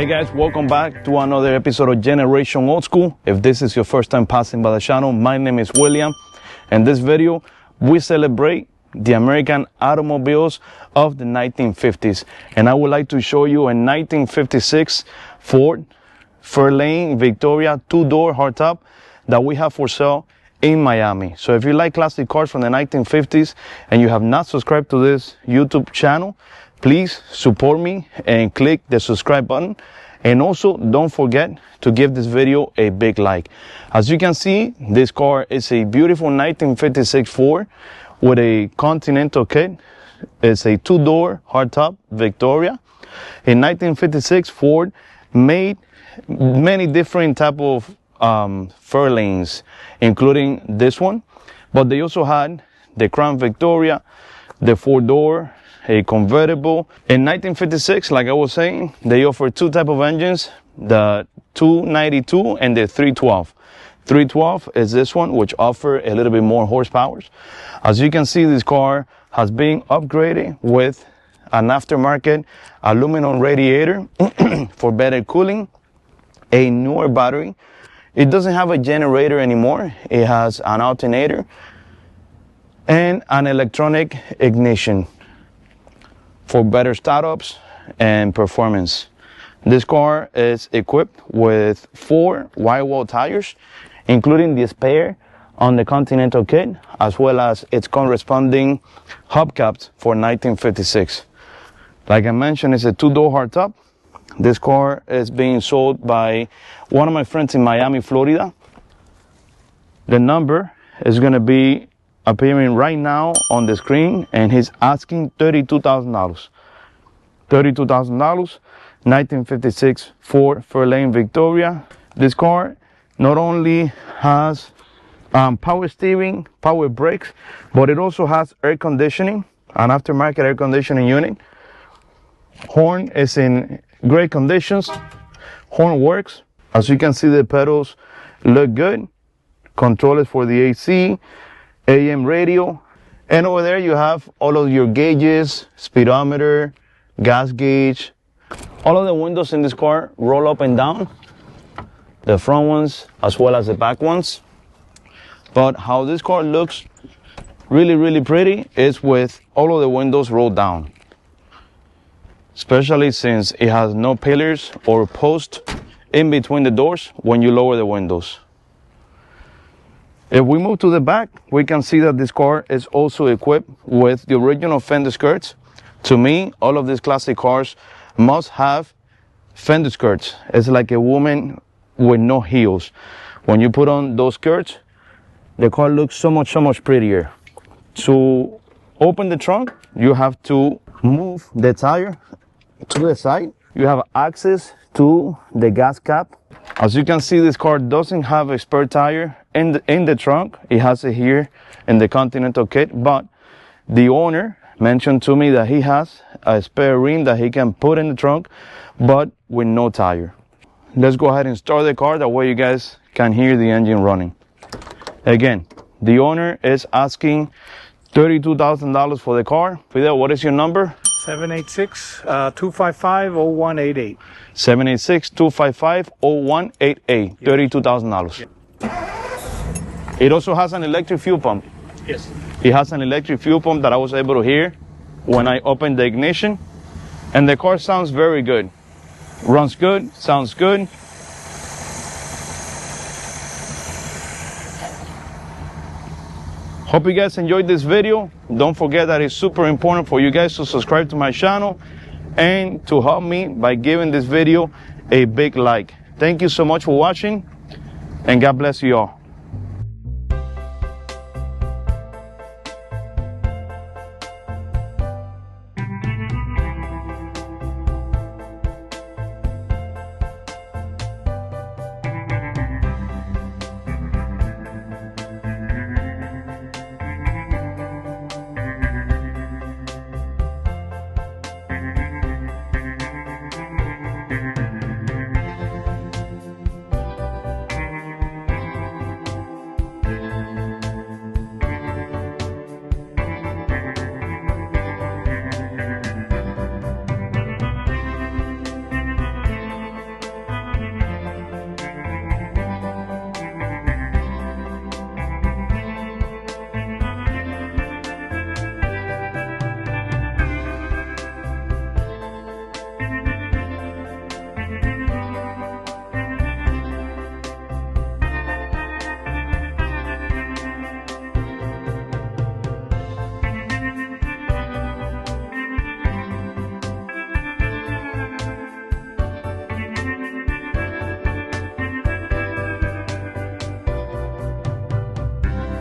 Hey guys, welcome back to another episode of Generation Old School. If this is your first time passing by the channel, my name is William. In this video, we celebrate the American automobiles of the 1950s. And I would like to show you a 1956 Ford Fairlane Victoria two-door hardtop that we have for sale in Miami. So if you like classic cars from the 1950s and you have not subscribed to this YouTube channel, please support me and click the subscribe button. And also don't forget to give this video a big like. As you can see, this car is a beautiful 1956 Ford with a Continental kit. It's a two-door hardtop Victoria. In 1956, Ford made many different type of Fairlanes, including this one. But they also had the Crown Victoria, the four-door, a convertible. In 1956, like I was saying, they offer two type of engines, the 292 and the 312. 312 is this one, which offer a little bit more horsepower. As you can see, this car has been upgraded with an aftermarket aluminum radiator for better cooling, a newer battery. It doesn't have a generator anymore. It has an alternator and an electronic ignition for better startups and performance. This car is equipped with 4 wide-wall tires, including the spare on the Continental kit, as well as its corresponding hubcaps for 1956. Like I mentioned, it's a two-door hardtop. This car is being sold by one of my friends in Miami, Florida. The number is going to be appearing right now on the screen, and he's asking $32,000. $32,000, 1956 Ford Fairlane Victoria. This car not only has power steering, power brakes, but it also has air conditioning, an aftermarket air conditioning unit. Horn is in great conditions. Horn works. As you can see, the pedals look good. Controllers for the AC, AM radio, and over there you have all of your gauges, speedometer, gas gauge. All of the windows in this car roll up and down, the front ones as well as the back ones. But how this car looks really pretty is with all of the windows rolled down, especially since it has no pillars or posts in between the doors when you lower the windows. If we move to the back, we can see that this car is also equipped with the original fender skirts. To me, all of these classic cars must have fender skirts. It's like a woman with no heels. When you put on those skirts, the car looks so much prettier. To open the trunk, you have to move the tire to the side. You have access to the gas cap. As you can see, this car doesn't have a spare tire in the trunk. It has it here in the Continental kit, but the owner mentioned to me that he has a spare rim that he can put in the trunk, but with no tire. Let's go ahead and start the car. That way you guys can hear the engine running. Again, the owner is asking $32,000 for the car. Fidel, what is your number? 786-255-0188. 786-255-0188. $32,000. It also has an electric fuel pump. Yes. It has an electric fuel pump that I was able to hear when I opened the ignition. And the car sounds very good. Runs good, sounds good. Hope you guys enjoyed this video. Don't forget that it's super important for you guys to subscribe to my channel and to help me by giving this video a big like. Thank you so much for watching, and God bless you all.